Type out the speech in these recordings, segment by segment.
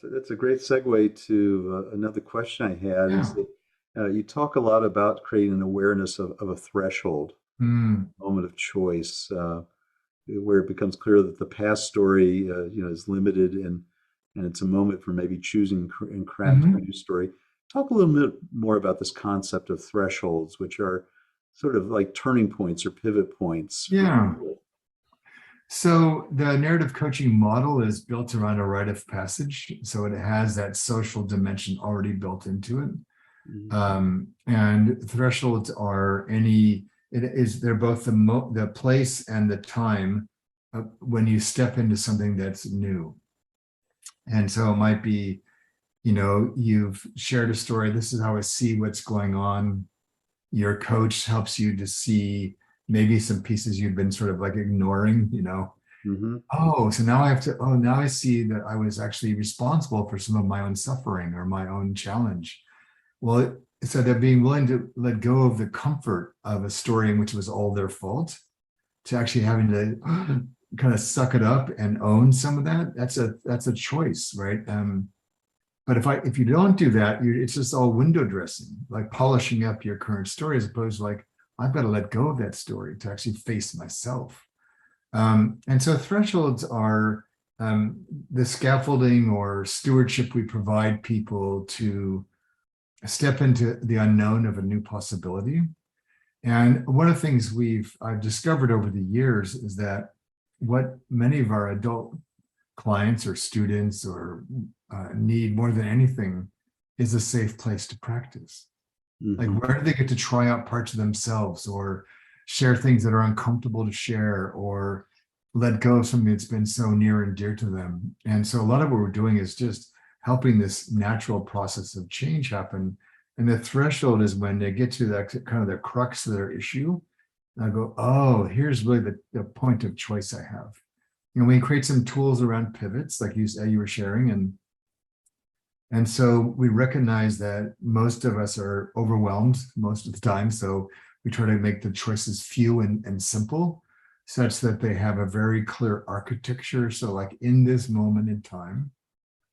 That's a great segue to another question I had is Yeah. that you talk a lot about creating an awareness of a threshold, Mm. moment of choice, where it becomes clear that the past story, is limited and it's a moment for maybe choosing and crafting a Hmm. new story. Talk a little bit more about this concept of thresholds, which are sort of like turning points or pivot points for Yeah. people. So the narrative coaching model is built around a rite of passage. So it has that social dimension already built into it. Mhm. And thresholds are they're both the place and the time when you step into something that's new. And so it might be, you've shared a story. This is how I see what's going on. Your coach helps you to see maybe some pieces you've been sort of like ignoring. Mhm. Oh, so now I have to, oh, now I see that I was actually responsible for some of my own suffering or my own challenge. Well, so they're being willing to let go of the comfort of a story in which it was all their fault to actually having to kind of suck it up and own some of that. That's a choice, right? But if you don't do that, it's just all window dressing, like polishing up your current story, as opposed to like, I've got to let go of that story to actually face myself. And so thresholds are the scaffolding or stewardship we provide people to step into the unknown of a new possibility. And one of the things I've discovered over the years is that what many of our adult clients or students or need more than anything is a safe place to practice. Like, Mhm. where do they get to try out parts of themselves or share things that are uncomfortable to share or let go of something that's been so near and dear to them? And so, a lot of what we're doing is just helping this natural process of change happen. And the threshold is when they get to that kind of the crux of their issue. And I go, oh, here's really the point of choice I have. We create some tools around pivots, like you were sharing, and so we recognize that most of us are overwhelmed most of the time. So we try to make the choices few and simple, such that they have a very clear architecture. So, like in this moment in time,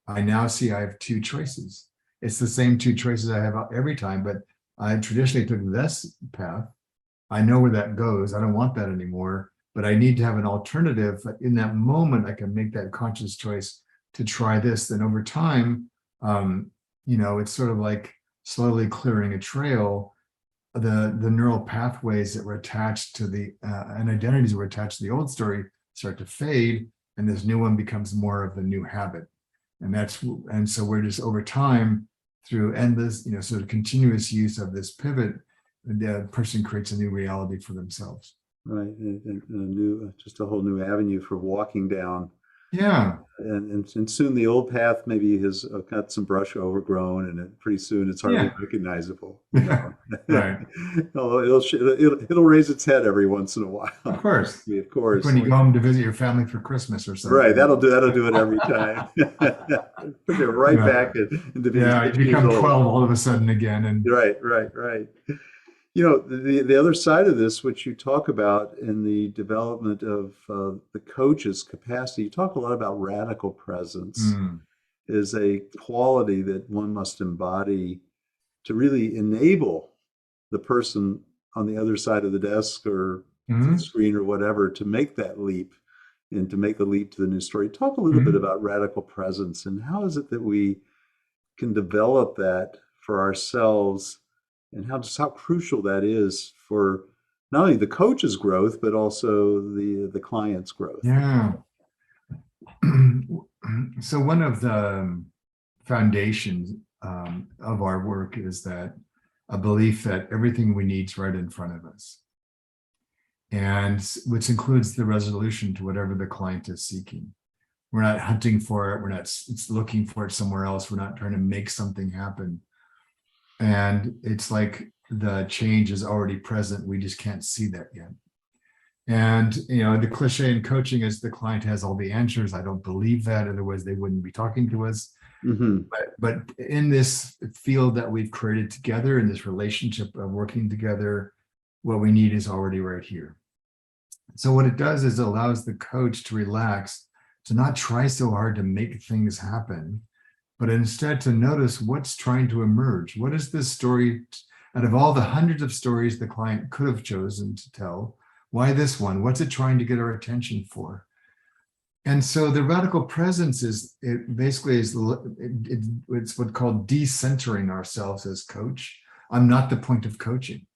I now see I have two choices. It's the same two choices I have every time, but I traditionally took this path. I know where that goes. I don't want that anymore, but I need to have an alternative. In that moment, I can make that conscious choice to try this. Then over time, it's sort of like slowly clearing a trail. The neural pathways that were attached to the and identities that were attached to the old story start to fade, and this new one becomes more of the new habit. And so we're just over time through endless, sort of continuous use of this pivot, the person creates a new reality for themselves. Right, and a new, just a whole new avenue for walking down. Yeah, And soon the old path maybe has got some brush overgrown, and pretty soon it's hardly yeah, recognizable, right. Although it'll raise its head every once in a while. Of course. Of Like course. when you go home to visit your family for Christmas or Right, something. that'll do it every time. Push it right Yeah, back into being yeah, you 6 years become old. 12 all of a sudden again. And Right, right, right. The other side of this, which you talk about in the development of the coach's capacity, you talk a lot about radical presence mm, is a quality that one must embody to really enable the person on the other side of the desk or the mm, screen or whatever to make that leap and to make the leap to the new story. Talk a little bit mm. about radical presence and how is it that we can develop that for ourselves and how crucial that is for not only the coach's growth but also the client's growth. Yeah. So one of the foundations of our work is that a belief that everything we need is right in front of us, and which includes the resolution to whatever the client is seeking. We're not hunting for it. We're not it's looking for it somewhere else. We're not trying to make something happen. And it's like the change is already present. We just can't see that yet. And the cliche in coaching is the client has all the answers. I don't believe that, otherwise they wouldn't be talking to us. Hmm. But in this field that we've created together, in this relationship of working together, what we need is already right here. So what it does is it allows the coach to relax, to not try so hard to make things happen, but instead to notice what's trying to emerge. What is this story out of all the hundreds of stories the client could have chosen to tell? Why this one? What's it trying to get our attention for? And so the radical presence is, it basically is, it's what's called decentering ourselves as coach. I'm not the point of coaching.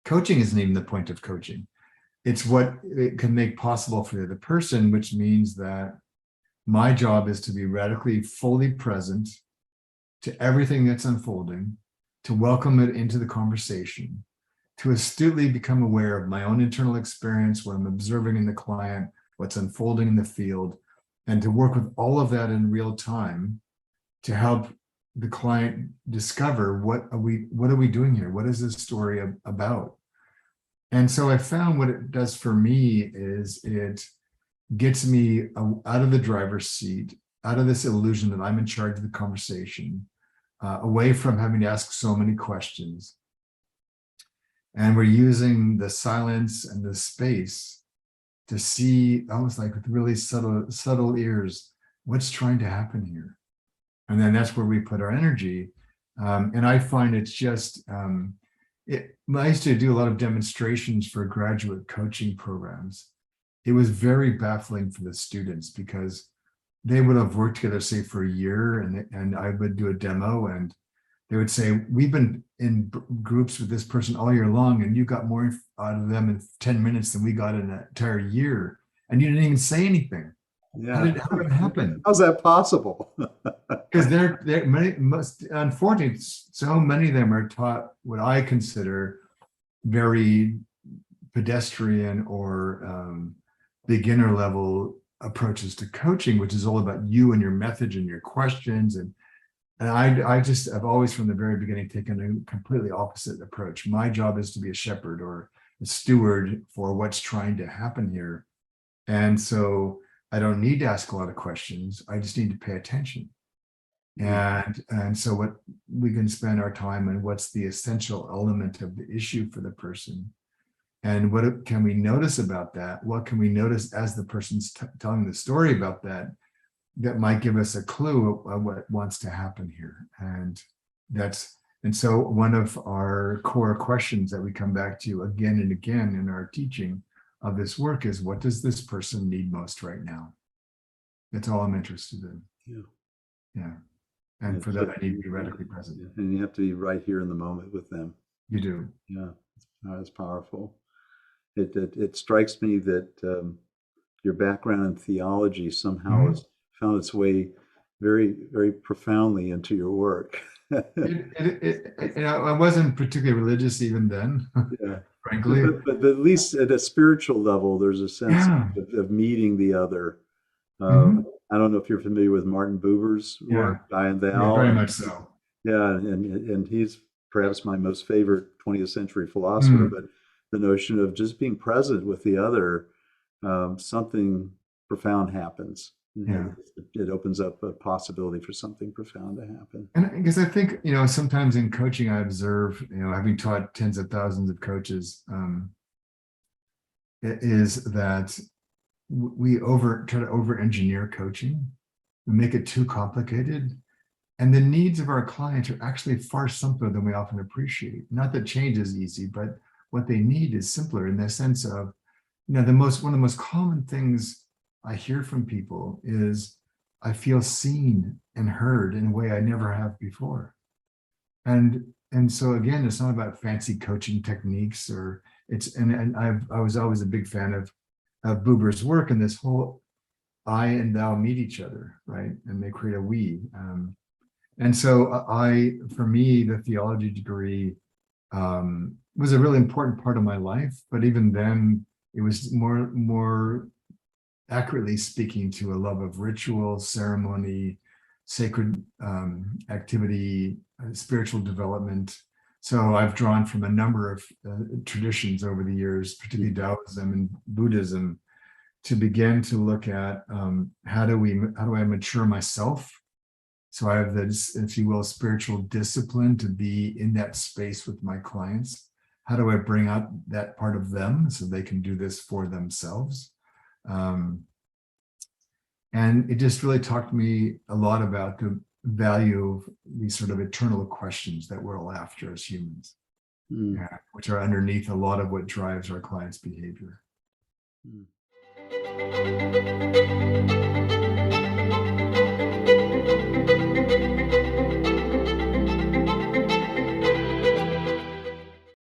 Coaching isn't even the point of coaching. It's what it can make possible for the other person, which means that my job is to be radically fully present to everything that's unfolding, to welcome it into the conversation, to astutely become aware of my own internal experience, what I'm observing in the client, what's unfolding in the field, and to work with all of that in real time to help the client discover what are we doing here? What is this story about? And so I found what it does for me is it gets me out of the driver's seat, out of this illusion that I'm in charge of the conversation, away from having to ask so many questions. And we're using the silence and the space to see, almost like with really subtle ears, what's trying to happen here. And then that's where we put our energy. And I find it's just, I used to do a lot of demonstrations for graduate coaching programs. It was very baffling for the students because they would have worked together, say, for a year, and I would do a demo, and they would say, we've been in groups with this person all year long, and you got more out of them in 10 minutes than we got in an entire year, and you didn't even say anything. How Yeah. did it happen? How's that possible? Because unfortunately, so many of them are taught what I consider very pedestrian or beginner level approaches to coaching, which is all about you and your method and your questions. And I've always from the very beginning taken a completely opposite approach. My job is to be a shepherd or a steward for what's trying to happen here. And so I don't need to ask a lot of questions. I just need to pay attention. And so what we can spend our time on what's the essential element of the issue for the person. And what can we notice about that? What can we notice as the person's telling the story about that might give us a clue of what wants to happen here? And so one of our core questions that we come back to again and again in our teaching of this work is, what does this person need most right now? That's all I'm interested in. Yeah. Yeah. And for that, I need to be radically present. And you have to be right here in the moment with them. You do. Yeah, that's powerful. It strikes me that your background in theology somehow has found its way very, very profoundly into your work. I wasn't particularly religious even then, Yeah. frankly. But at least at a spiritual level, there's a sense of meeting the other. I don't know if you're familiar with Martin Buber's work, I and Thou. Very much so. Yeah, and he's perhaps my most favorite 20th century philosopher, but the notion of just being present with the other, something profound happens. Yeah. It opens up a possibility for something profound to happen. And because I think, sometimes in coaching, I observe, having taught tens of thousands of coaches, is that we try to over-engineer coaching. We make it too complicated. And the needs of our clients are actually far simpler than we often appreciate. Not that change is easy, but what they need is simpler in the sense of, one of the most common things I hear from people is, I feel seen and heard in a way I never have before. And so again, it's not about fancy coaching techniques I was always a big fan of Buber's work, and this whole I and thou meet each other, right? And they create a we. And so for me, the theology degree was a really important part of my life, but even then it was more accurately speaking to a love of ritual, ceremony, sacred activity, spiritual development. So I've drawn from a number of traditions over the years, particularly Taoism and Buddhism, to begin to look at how do I mature myself So I have this, if you will, spiritual discipline to be in that space with my clients. How do I bring out that part of them so they can do this for themselves? And it just really taught me a lot about the value of these sort of eternal questions that we're all after as humans, Mm. which are underneath a lot of what drives our clients' behavior. Mm.